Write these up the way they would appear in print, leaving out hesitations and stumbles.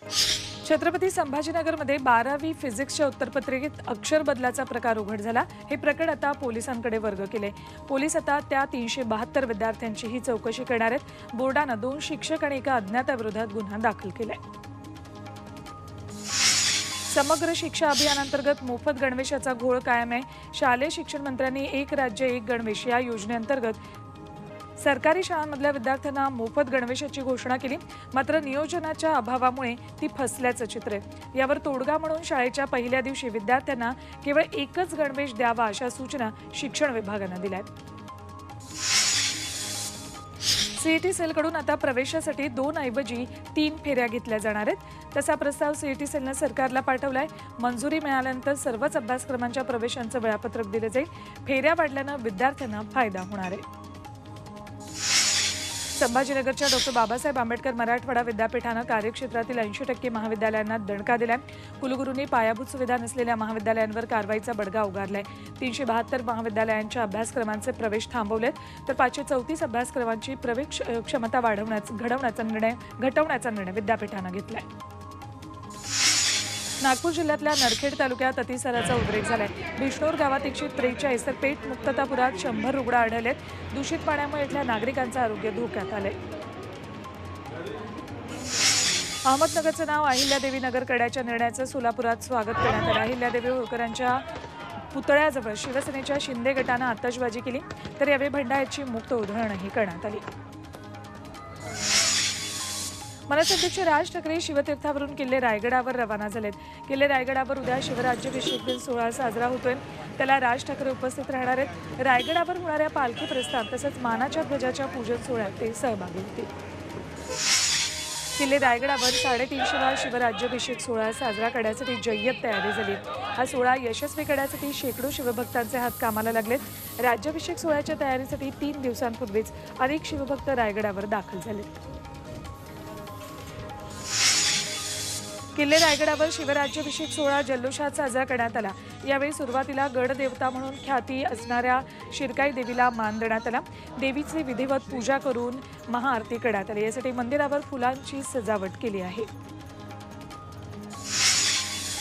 छत्रपती संभाजीनगरमध्ये 12वी फिजिक्सच्या उत्तरपत्रिकेत अक्षर बदलाचा प्रकार उघड झाला। हे प्रकरण आता पोलिसांकडे वर्ग केले। पोलीस आता त्या 372 विद्यार्थ्यांची ही चौकशी करणार आहेत। बोर्डानं 2 शिक्षक आणि एका अज्ञाताविरोधात गुन्हा दाखल केलाय। समग्र शिक्षा अभियानांतर्गत मोफत गणवेशाचा घोळ कायम आहे। शालेय शिक्षण मंत्र्यांनी एक राज्य एक गणवेश या योजनेअंतर्गत सरकारी शाळांमधल्या विद्यार्थ्यांना मोफत गणवेशाची घोषणा केली, मात्र नियोजनाच्या अभावामुळे ती फसल्याचं चित्र आहे। यावर तोडगा म्हणून शाळेच्या पहिल्या दिवशी विद्यार्थ्यांना केवळ एकच गणवेश द्यावा अशा सूचना शिक्षण विभागानं दिल्या आहेत। सीईटी सेलकडून आता प्रवेशासाठी 2 ऐवजी 3 फेऱ्या घेतल्या जाणार आहेत। तसा प्रस्ताव सीईटी सेलनं सरकारला पाठवलाय। मंजुरी मिळाल्यानंतर सर्वच अभ्यासक्रमांच्या प्रवेशांचं वेळापत्रक दिलं जाईल। फेऱ्या वाढल्यानं विद्यार्थ्यांना फायदा होणार आहे। संभाजीनगरच्या डॉ. बाबासाहेब आंबेडकर मराठवाडा विद्यापीठानं कार्यक्षेत्रातील 80% महाविद्यालयांना दणका दिलाय। कुलगुरूंनी पायाभूत सुविधा नसलेल्या महाविद्यालयांवर कारवाईचा बडगा उगारलाय। 372 महाविद्यालयांच्या अभ्यासक्रमांचे प्रवेश थांबवलेत, तर 534 अभ्यासक्रमांची प्रवेश क्षमता घटवण्याचा निर्णय विद्यापीठानं घेतलाय। नागपूर जिल्ह्यातल्या नरखेड तालुक्यात अतिसाराचा उद्रेक झालाय। बिष्णोर गावात 143 तर पेठ मुक्तापुरात 100 रुग्ण आढळलेत। दूषित पाण्यामुळे इथल्या नागरिकांचं आरोग्य धोक्यात आलंय। अहमदनगरचं नाव अहिल्यादेवी नगर करण्याच्या निर्णयाचं सोलापुरात स्वागत करण्यात आलं। अहिल्यादेवी होळकरांच्या पुतळ्याजवळ शिवसेनेच्या शिंदे गटानं आतषबाजी केली, तर यावेळी भंडाऱ्याची मुक्त उधळणही करण्यात आली। मनसे अध्यक्ष राज ठाकरे शिवतीर्थावरून किल्ले रायगडावर रवाना झालेत। किल्ले रायगडावर उद्या शिवराज्याभिषेक दिन सोहळा साजरा होतोय, त्याला राज ठाकरे उपस्थित राहणार आहेत। रायगडावर होणाऱ्या पालखी प्रस्थान तसंच मानाच्या ध्वजाच्या पूजन सोहळ्यात ते सहभागी होतील। किल्ले रायगडावर 350वा शिवराज्याभिषेक सोहळा साजरा करण्यासाठी जय्यत तयारी झाली। हा सोहळा यशस्वी करण्यासाठी शेकडो शिवभक्तांचे हात कामाला लागलेत। राज्याभिषेक सोहळ्याच्या तयारीसाठी 3 दिवसांपूर्वीच अनेक शिवभक्त रायगडावर दाखल झालेत। किल्ले रायगडावर शिवराज्याभिषेक सोहळा जल्लोषात साजरा करण्यात आला। यावेळी सुरुवातीला गडदेवता म्हणून ख्याती असणाऱ्या शिरकाई देवीला मान देण्यात आला। देवीची विधिवत पूजा करून महाआरती करण्यात आली। यासाठी मंदिरावर फुलांची सजावट केली आहे।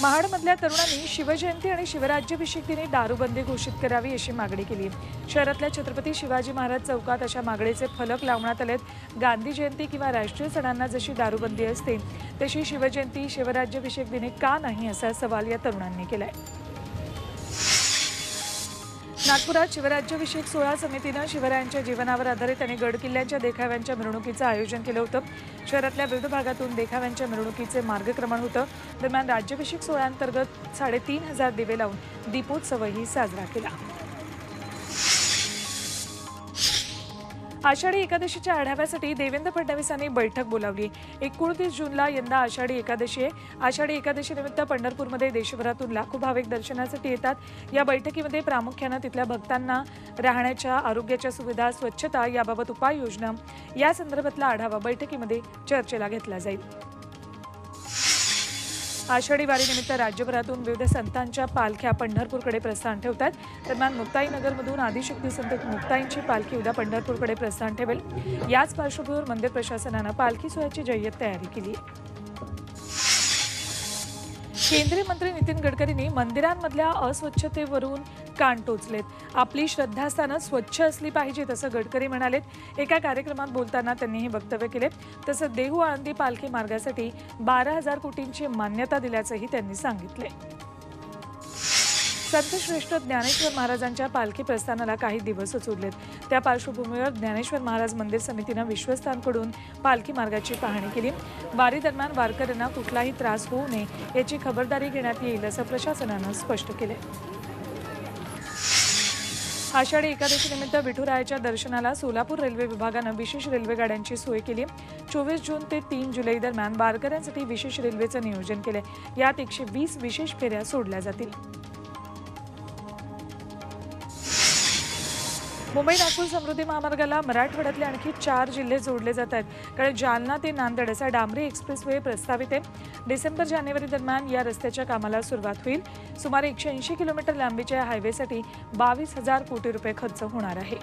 महाडमधल्या तरुणांनी शिवजयंती आणि शिवराज्याभिषेक दिनी दारूबंदी घोषित करावी अशी मागणी केली। शहरातल्या छत्रपती शिवाजी महाराज चौकात अशा मागणीचे फलक लावण्यात आलेत। गांधी जयंती किंवा राष्ट्रीय सणांना जशी दारूबंदी असते तशी शिवजयंती शिवराज्याभिषेक दिनी का नाही असा सवाल या तरुणांनी केलाय। नागपुरात शिवराज्याभिषेक सोहळा समितीनं शिवरायांच्या जीवनावर आधारित आणि गडकिल्ल्यांच्या देखाव्यांच्या मिरवणुकीचं आयोजन केलं होतं। शहरातल्या विविध भागातून देखाव्यांच्या मिरवणुकीचे मार्गक्रमण होतं। दरम्यान राज्याभिषेक सोहळ्याअंतर्गत 3500 दिवे लावून दीपोत्सवही साजरा केला। आषाढी एकादशीच्या आढाव्यासाठी देवेंद्र फडणवीसांनी बैठक बोलावली। 29 जूनला यंदा आषाढी एकादशी आहे। आषाढी एकादशीनिमित्त पंढरपूरमध्ये देशभरातून लाखो भाविक दर्शनासाठी येतात। या बैठकीमध्ये प्रामुख्यानं तिथल्या भक्तांना राहण्याच्या, आरोग्याच्या सुविधा, स्वच्छता याबाबत उपाययोजना या संदर्भातला आढावा बैठकीमध्ये चर्चेला घेतला जाईल। आषाढी वारीनिमित्त राज्यभरातून विविध संतांच्या पालख्या पंढरपूरकडे प्रस्थान ठेवतात। दरम्यान मुक्ताईनगरमधून आदिशक्ती संत मुक्ताईंची पालखी उद्या पंढरपूरकडे प्रस्थान ठेवेल। याच पार्श्वभूमीवर मंदिर प्रशासनानं पालखी सोहळ्याची जय्यत तयारी केली आहे। केंद्रीय मंत्री नितीन गडकरींनी मंदिरांमधल्या अस्वच्छतेवरून कान टोचलेत। आपली श्रद्धास्थानं स्वच्छ असली पाहिजेत असं गडकरी म्हणालेत। एका कार्यक्रमात बोलताना त्यांनी हे वक्तव्य केले। तसंच देहू आळंदी पालखी मार्गासाठी 12,000 कोटींची मान्यता दिल्याचंही त्यांनी सांगितले। संतश्रेष्ठ ज्ञानेश्वर महाराजांच्या पालखी प्रस्थानाला काही दिवसच उरलेत। त्या पार्श्वभूमीवर ज्ञानेश्वर महाराज मंदिर समितीनं विश्वस्तांकडून पालखी मार्गाची पाहणी केली। वारी दरम्यान वारकऱ्यांना कुठलाही त्रास होऊ नये याची खबरदारी घेण्यात येईल असं प्रशासनानं स्पष्ट केलं। आषाढी एकादशीनिमित्त विठुरायाच्या दर्शनाला सोलापूर रेल्वे विभागानं विशेष रेल्वे गाड्यांची सोय केली। 24 जून ते 3 जुलै दरम्यान वारकऱ्यांसाठी विशेष रेल्वेचं नियोजन केलंय। यात 120 विशेष फेऱ्या सोडल्या जातील। मुंबई नागपूर समृद्धी महामार्गाला मराठवाड्यातले आणखी 4 जिल्हे जोडले जात आहेत। कारण जालना ते नांदेड असा डांबरी एक्सप्रेसवे प्रस्तावित आहे। डिसेंबर-जानेवारी दरम्यान या रस्त्याच्या कामाला सुरुवात होईल। सुमारे 180 किलोमीटर लांबीच्या या हायवेसाठी 22,000 कोटी रुपये खर्च होणार आहे।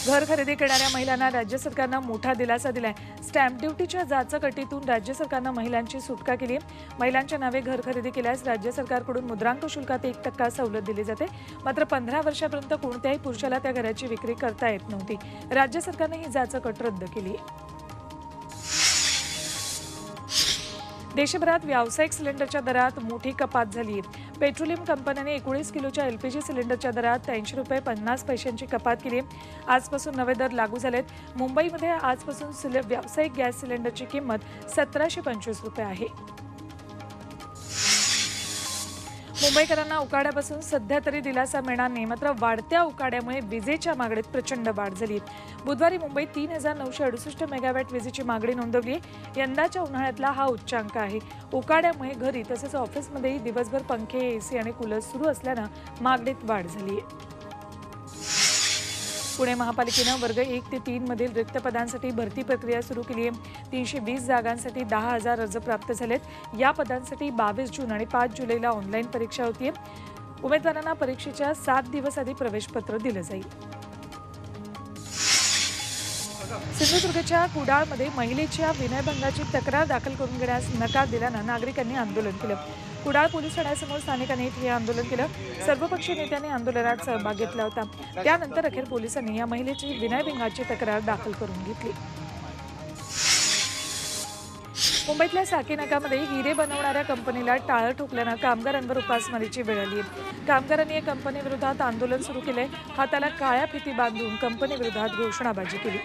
घर खरेदी करणाऱ्या महिलांना राज्य सरकारनं मोठा दिलासा दिलाय। स्टॅम्प ड्युटीच्या जाचकटीतून राज्य सरकारनं महिलांची सुटका केली आहे। महिलांच्या नावे घर खरेदी केल्यास राज्य सरकारकडून मुद्रांक शुल्कात 1% सवलत दिली जाते। मात्र 15 वर्षापर्यंत कोणत्याही पुरुषाला त्या घराची विक्री करता येत नव्हती। राज्य सरकारने ही जाचकट रद्द केली आहे। देशभरात व्यावसायिक सिलेंडरच्या दरात मोठी कपात झाली आहे। पेट्रोलियम कंपन्यांनी 19 किलोच्या LPG सिलेंडरच्या दरात 83 रुपये 50 पैशांची कपात केली आहे। आजपासून नवे दर लागू झालेत। मुंबईमध्ये आजपासून व्यावसायिक गॅस सिलेंडरची किंमत 1725 रुपये आहे। मुंबईकरांना उकाड्यापासून सध्या तरी दिलासा मिळणार नाही, मात्र वाढत्या उकाड्यामुळे विजेच्या मागणीत प्रचंड वाढ झाली। बुधवारी मुंबईत 3968 मेगावॅट विजेची मागणी नोंदवली आहे। यंदाच्या उन्हाळ्यातला हा उच्चांक आहे। उकाड्यामुळे घरी तसेच ऑफिसमध्येही दिवसभर पंखे, AC आणि कूलर सुरू असल्यानं मागणीत वाढ झाली आहे। पुणे महापालिकेनं वर्ग 1 ते 3 मधील रिक्त पदांसाठी भरती प्रक्रिया सुरू केली आहे। 320 जागांसाठी 10,000 अर्ज प्राप्त झालेत। या पदांसाठी 22 जून आणि 5 जुलैला ऑनलाईन परीक्षा होतीये। उमेदवारांना परीक्षेच्या 7 दिवस आधी प्रवेशपत्र दिलं जाईल। सिंधुदुर्गच्या कुडाळमध्ये महिलेच्या विनयभंगाची तक्रार दाखल करून घेण्यास नकार दिल्यानं नागरिकांनी आंदोलन केलं। कुडाळ पोलीस ठाण्यासमोर स्थानिकांनी हे आंदोलन केलं। सर्वपक्षीय नेत्यांनी आंदोलनात सहभाग घेतला होता। त्यानंतर अखेर पोलिसांनी या महिलेची विनयभंगाची तक्रार दाखल करून घेतली। मुंबईतल्या साकीनाकामध्ये हिरे बनवणाऱ्या कंपनीला टाळं ठोकल्यानं कामगारांवर उपासमारीची वेळ आली। कामगारांनी या कंपनीविरोधात आंदोलन सुरू केले। हाताला काळ्या फिती बांधून कंपनीविरोधात घोषणाबाजी केली।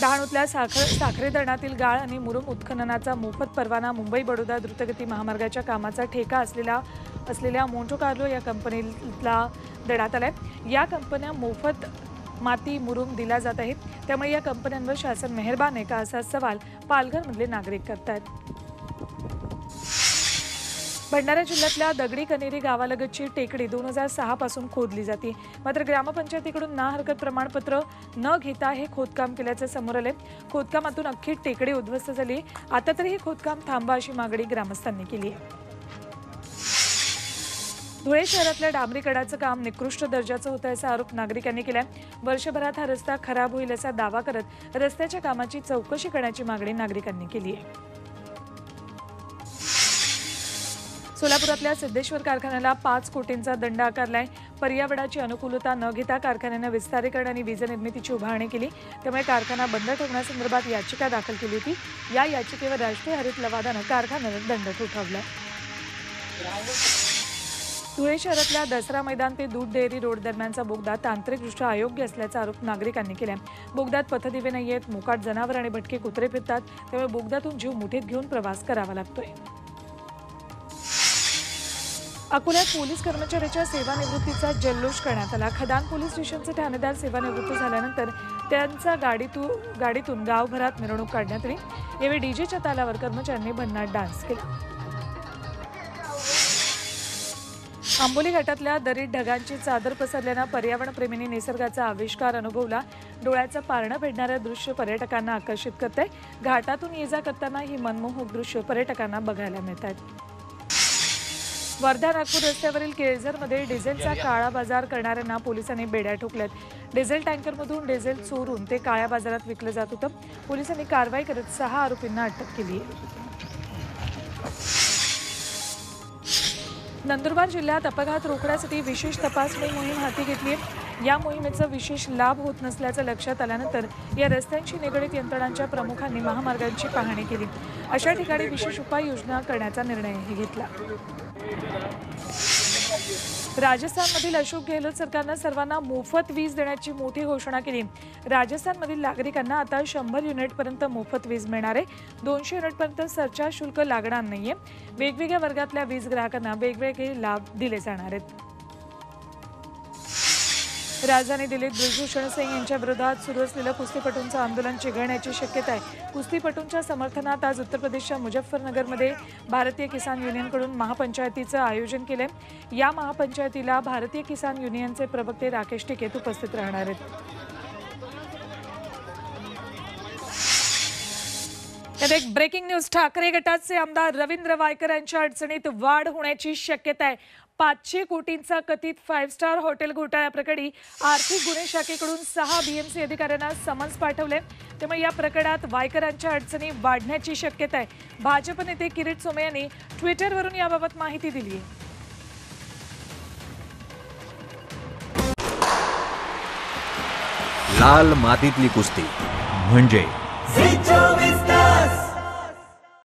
डहाणूतल्या साखरे धरणातील गाळ आणि मुरुम उत्खननाचा मोफत परवाना मुंबई बडोदा द्रुतगती महामार्गाच्या कामाचा ठेका असलेल्या मोंटो कार्लो या कंपनीला देण्यात आलाय। या कंपन्या मोफत माती मुरुम दिला जात आहे, त्यामुळे या कंपन्यांवर शासन मेहरबान आहे का असा सवाल पालघरमधले नागरिक करतायत। भंडारा जिल्ह्यातल्या दगडी कनेरी गावालगतची टेकडी 2006 पासून खोदली जाते, मात्र ग्रामपंचायतीकडून ना हरकत प्रमाणपत्र न घेता हे खोदकाम केल्याचे समोर आले। खोदकामातून अख्खी टेकडी उद्ध्वस्त झाली। आता तरी हे खोदकाम थांबा अशी मागणी ग्रामस्थांनी केली आहे। धुळे शहरातल्या डांबरीकडाचं काम निकृष्ट दर्जाचं होतं असा आरोप नागरिकांनी केलाय। वर्षभरात हा रस्ता खराब होईल असा दावा करत रस्त्याच्या कामाची चौकशी करण्याची मागणी नागरिकांनी केली आहे। सोलापुरातल्या सिद्धेश्वर कारखान्याला 5 कोटींचा दंड आकारलाय। पर्यावरणाची अनुकूलता न घेता कारखान्यानं विस्तारीकरण आणि वीज निर्मितीची उभारणी केली, त्यामुळे कारखाना बंद ठेवण्यासंदर्भात याचिका दाखल केली होती। या याचिकेवर राष्ट्रीय हरित लवादानं कारखान्याला दंड ठोठावलाय। धुळे शहरातल्या दसरा मैदान ते दूध डेअरी रोड दरम्यानचा बोगदा तांत्रिकदृष्ट्या अयोग्य असल्याचा आरोप नागरिकांनी केलाय। बोगद्यात पथदिवे नाहीयेत, मोकाट जनावर आणि भटके कुत्रे फिरतात, त्यामुळे बोगद्यातून जीव मुठीत घेऊन प्रवास करावा लागतोय। अकोल्यात पोलीस कर्मचाऱ्याच्या सेवानिवृत्तीचा जल्लोष करण्यात आला। खदान पोलीस स्टेशनचे ठाणेदार सेवानिवृत्त झाल्यानंतर त्यांचा गाडीतून गावभरात मिरवणूक काढण्यात आली। यावेळी डीजेच्या तालावर कर्मचाऱ्यांनी भन्नाट डान्स केला। आंबोली घाटातल्या दरीत ढगांची चादर पसरल्यानं पर्यावरणप्रेमींनी निसर्गाचा आविष्कार अनुभवला। डोळ्याचं पारणं भेटणारं दृश्य पर्यटकांना आकर्षित करतंय। घाटातून ये जा करताना ही मनमोहक दृश्य पर्यटकांना बघायला मिळतात। वर्धा नागपूर रस्त्यावरील केळझरमध्ये डिझेलचा काळा बाजार करणाऱ्यांना पोलिसांनी बेड्या ठोकल्यात। डिझेल टँकरमधून डिझेल चोरून ते काळ्या बाजारात विकलं जात होतं। पोलिसांनी कारवाई करत 6 आरोपींना अटक केली आहे। नंदुरबार जिल्ह्यात अपघात रोखण्यासाठी विशेष तपासणी मोहीम हाती घेतली आहे। या मोहिमेचा विशेष लाभ होत नसल्याचं लक्षात आल्यानंतर या रस्त्यांशी निगडीत यंत्रणांच्या प्रमुखांनी महामार्गांची पाहणी केली। अशा ठिकाणी विशेष उपाययोजना करण्याचा निर्णयही घेतला। राजस्थानमधील अशोक गेहलोत सरकारनं सर्वांना मोफत वीज देण्याची मोठी घोषणा केली। राजस्थानमधील नागरिकांना आता 100 युनिटपर्यंत मोफत वीज मिळणार आहे। 200 युनिटपर्यंत सरचार्ज शुल्क लागणार नाहीये। वेगवेगळ्या वर्गातल्या वीज ग्राहकांना वेगवेगळे लाभ दिले जाणार आहेत। राजधानी दिल्लीत ब्रिजभूषण सिंग यांच्या विरोधात सुरू असलेलं कुस्तीपटूंचं आंदोलन चिघळण्याची शक्यता आहे। कुस्तीपटूंच्या समर्थनात आज उत्तर प्रदेशच्या मुझफ्फरनगरमध्ये भारतीय किसान युनियनकडून महापंचायतीचं आयोजन केलंय। या महापंचायतीला भारतीय किसान युनियनचे प्रवक्ते राकेश टिकेत उपस्थित राहणार आहेत। यात एक ब्रेकिंग न्यूज। ठाकरे गटाचे आमदार रवींद्र वायकर यांच्या अडचणीत वाढ होण्याची शक्यता आहे। 500 कोटींचा कथित 5 स्टार हॉटेल घोटाळ्याप्रकरणी आर्थिक गुन्हे शाखेकडून 6 बीएमसी अधिकाऱ्यांना समन्स पाठवले। त्यामुळे या प्रकरणात वायकरांच्या अडचणी वाढण्याची शक्यता आहे। भाजप नेते किरीट सोमय्या यांनी ट्विटरवरून याबाबत माहिती दिली आहे। लाल मातीतली कुस्ती म्हणजे